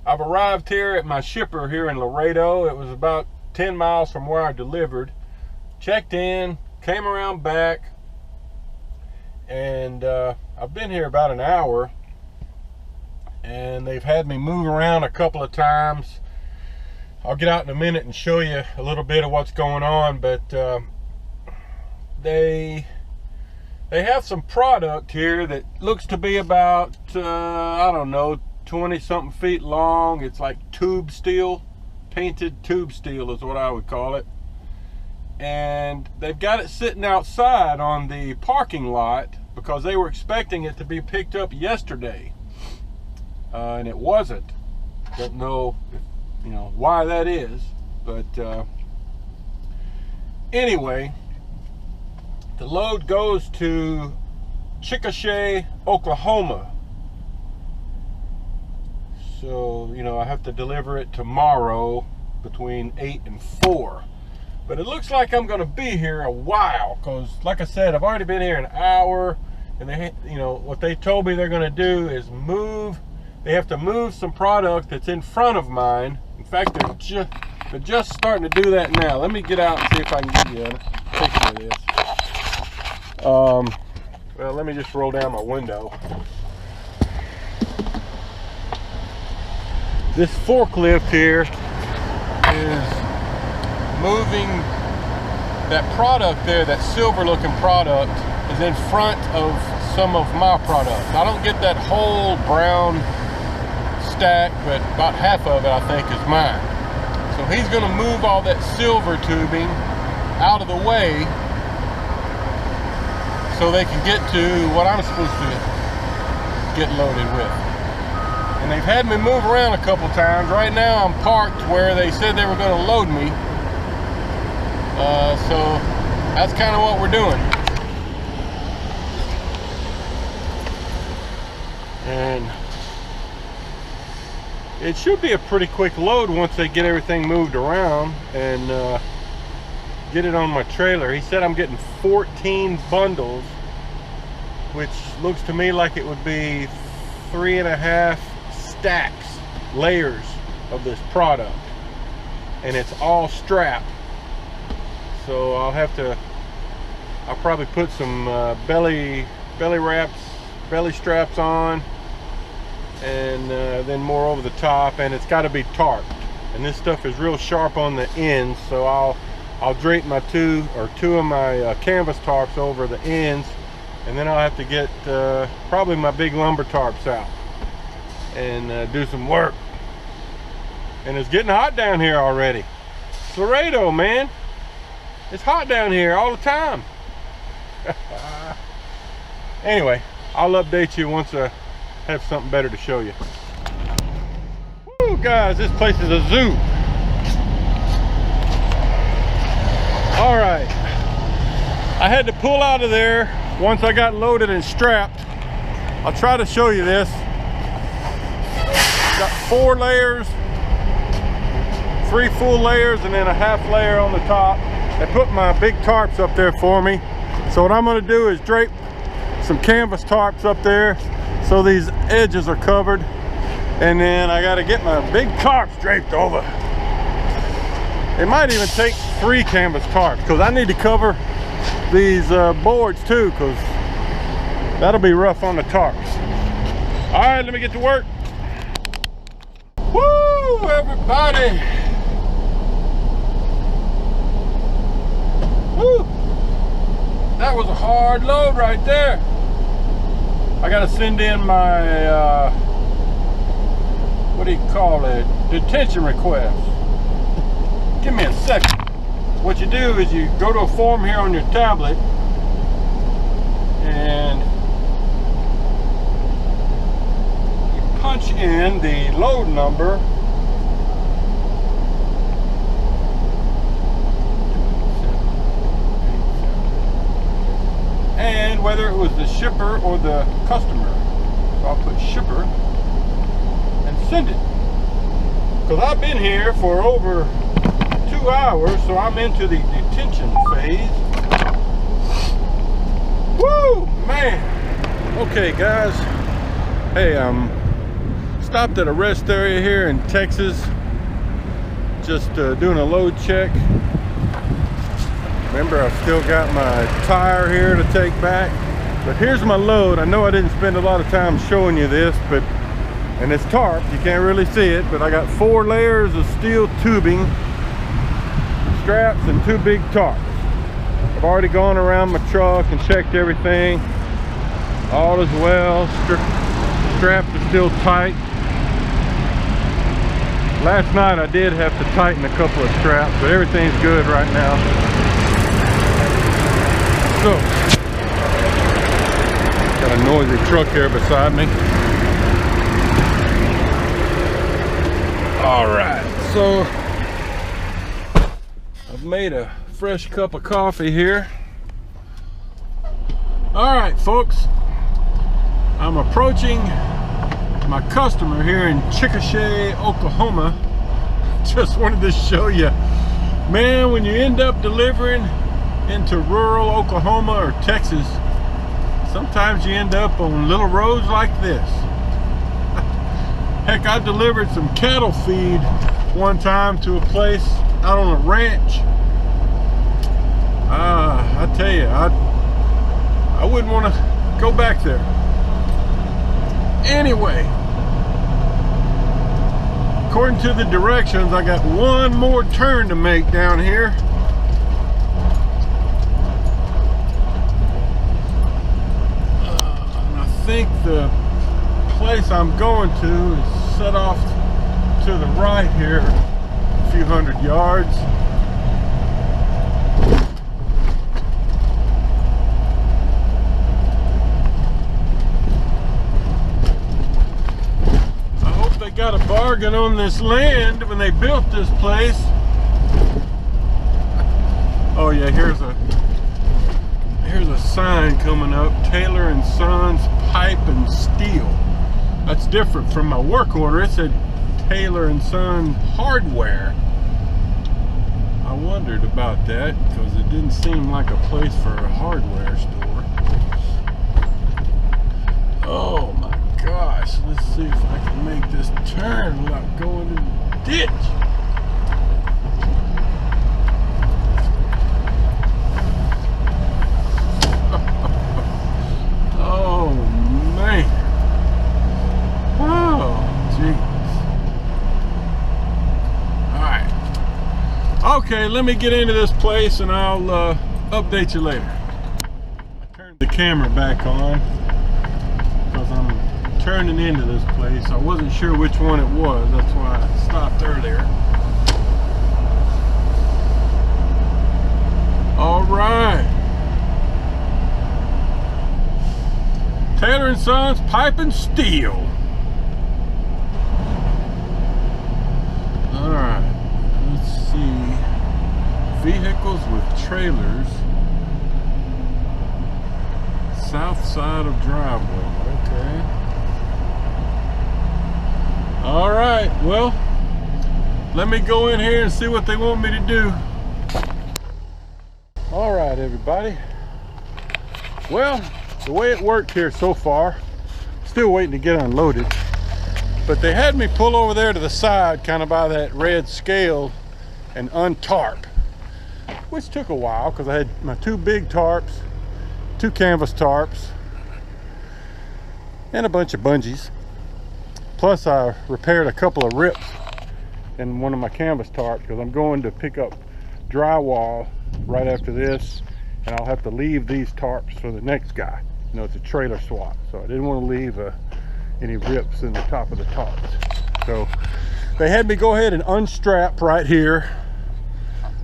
I've arrived here at my shipper here in Laredo. It was about 10 miles from where I delivered. Checked in, came around back, and I've been here about an hour, and they've had me move around a couple of times. I'll get out in a minute and show you a little bit of what's going on, but they have some product here that looks to be about I don't know, 20 something feet long. It's like tube steel, painted tube steel is what I would call it, and they've got it sitting outside on the parking lot because they were expecting it to be picked up yesterday, and it wasn't. Don't know if, you know, why that is, but anyway, the load goes to Chickasha, Oklahoma. So, you know, I have to deliver it tomorrow between 8 and 4. But it looks like I'm going to be here a while because, like I said, I've already been here an hour, and they, you know, what they told me they're going to do is move. They have to move some product that's in front of mine. In fact, they're just starting to do that now. Let me get out and see if I can give you a picture of this. Well, let me just roll down my window. This forklift here is moving that product there, that silver looking product is in front of some of my product. I don't get that whole brown stack, but about half of it I think is mine. So he's going to move all that silver tubing out of the way so they can get to what I'm supposed to get loaded with. And they've had me move around a couple times. Right now I'm parked where they said they were going to load me. So that's kind of what we're doing. And it should be a pretty quick load once they get everything moved around and get it on my trailer. He said I'm getting 14 bundles, which looks to me like it would be 3.5 stacks, layers of this product, and it's all strapped. So I'll probably put some belly straps on, and then more over the top, and it's got to be tarped. And this stuff is real sharp on the ends, so I'll drape my two of my canvas tarps over the ends, and then I'll have to get probably my big lumber tarps out and do some work. And it's getting hot down here already. It's Laredo, man. It's hot down here all the time. Anyway, I'll update you once I have something better to show you. Woo, guys, this place is a zoo. All right, I had to pull out of there once I got loaded and strapped. I'll try to show you this. Got 4 layers, 3 full layers, and then a half layer on the top. They put my big tarps up there for me. So what I'm gonna do is drape some canvas tarps up there so these edges are covered. And then I gotta get my big tarps draped over. It might even take 3 canvas tarps because I need to cover these boards too, because that'll be rough on the tarps. All right, let me get to work. Woo, everybody. Woo! That was a hard load right there. I gotta send in my what do you call it, detention request. Give me a second. What you do is you go to a form here on your tablet, and you punch in the load number. And whether it was the shipper or the customer. So I'll put shipper and send it. Because I've been here for over 2 hours, so I'm into the detention phase. Woo, man. Okay, guys. Hey, I'm Stopped at a rest area here in Texas, just doing a load check. Remember, I've still got my tire here to take back, but here's my load. I know I didn't spend a lot of time showing you this, but, and it's tarp, you can't really see it, but I got 4 layers of steel tubing, straps, and 2 big tarps. I've already gone around my truck and checked everything. All is well. Straps are still tight. Last night I did have to tighten a couple of straps, but everything's good right now. So, got a noisy truck here beside me. All right, so I've made a fresh cup of coffee here. All right, folks, I'm approaching my customer here in Chickasha, Oklahoma. Just wanted to show you, man, when you end up delivering into rural Oklahoma or Texas, sometimes you end up on little roads like this. Heck, I delivered some cattle feed one time to a place out on a ranch. I tell you, I wouldn't want to go back there. Anyway, according to the directions, I got one more turn to make down here. And I think the place I'm going to is set off to the right here, a few hundred yards. Got a bargain on this land when they built this place. Oh yeah, here's a sign coming up, Taylor and Sons Pipe and Steel. That's different from my work order. It said Taylor and Son Hardware. I wondered about that because it didn't seem like a place for a hardware store. Oh my gosh, let's see if I can make this turn without going in the ditch. Oh man. Oh jeez. Alright. Okay, let me get into this place and I'll update you later. I turned the camera back on because I'm turning into this place. I wasn't sure which one it was, that's why I stopped earlier. All right, Taylor and Sons Pipe and Steel. All right, let's see, vehicles with trailers, south side of driveway. Okay. All right, well, let me go in here and see what they want me to do. All right, everybody. Well, the way it worked here so far, still waiting to get unloaded, but they had me pull over there to the side, kind of by that red scale, and untarp, which took a while because I had my 2 big tarps, 2 canvas tarps, and a bunch of bungees. Plus I repaired a couple of rips in one of my canvas tarps because I'm going to pick up drywall right after this, and I'll have to leave these tarps for the next guy. You know, it's a trailer swap, so I didn't want to leave any rips in the top of the tarps. So they had me go ahead and unstrap right here.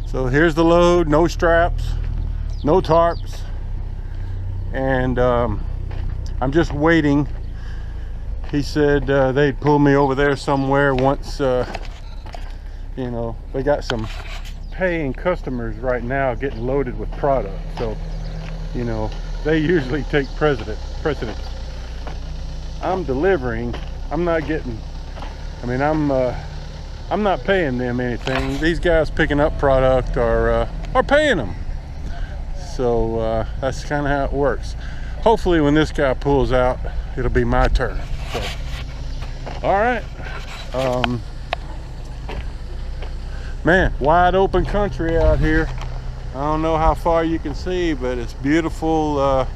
So here's the load, no straps, no tarps, and I'm just waiting. He said they'd pull me over there somewhere once, you know, they got some paying customers right now getting loaded with product. So, you know, they usually take precedence. I'm delivering, I'm not getting, I mean, I'm not paying them anything. These guys picking up product are paying them. So that's kind of how it works. Hopefully when this guy pulls out, it'll be my turn. So, All right. Man, wide open country out here. I don't know how far you can see, but it's beautiful,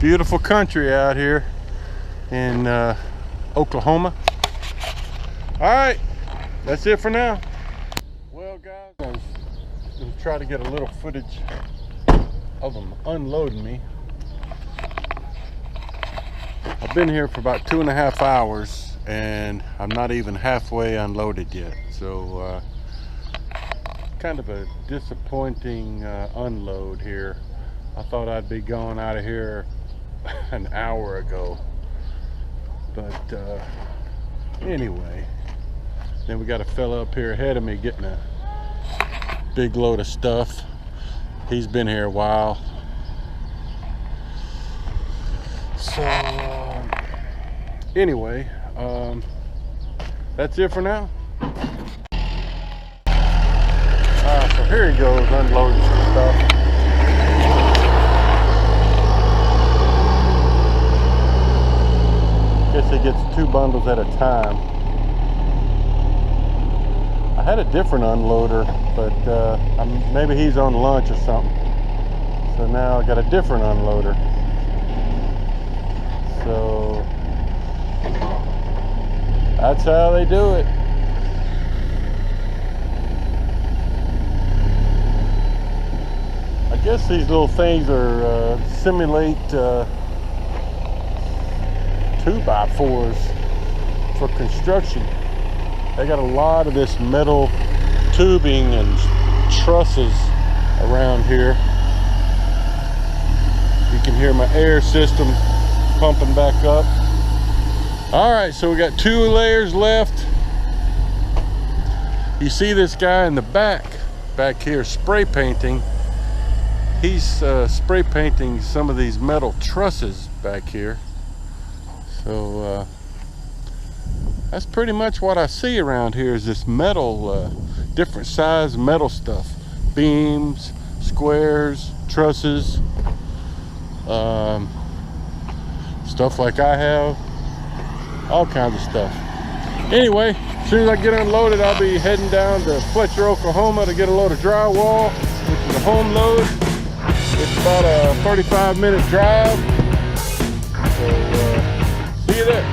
beautiful country out here in Oklahoma. All right, that's it for now. Well, guys, I'm gonna try to get a little footage of them unloading me. I've been here for about 2.5 hours, and I'm not even halfway unloaded yet. So, kind of a disappointing unload here. I thought I'd be going out of here an hour ago, but anyway, then we got a fella up here ahead of me getting a big load of stuff. He's been here a while. So anyway, that's it for now. So here he goes, unloading some stuff. Guess he gets 2 bundles at a time. I had a different unloader, but maybe he's on lunch or something. So now I got a different unloader. So that's how they do it. I guess these little things are simulate 2x4s for construction. They got a lot of this metal tubing and trusses around here. You can hear my air system pumping back up. All right, so we got 2 layers left. You see this guy in the back here spray painting. He's spray painting some of these metal trusses back here. So that's pretty much what I see around here, is this metal, different size metal stuff. Beams, squares, trusses, stuff like I have, all kinds of stuff. Anyway, as soon as I get unloaded, I'll be heading down to Fletcher, Oklahoma to get a load of drywall, which is a home load. It's about a 35-minute drive. So see you there.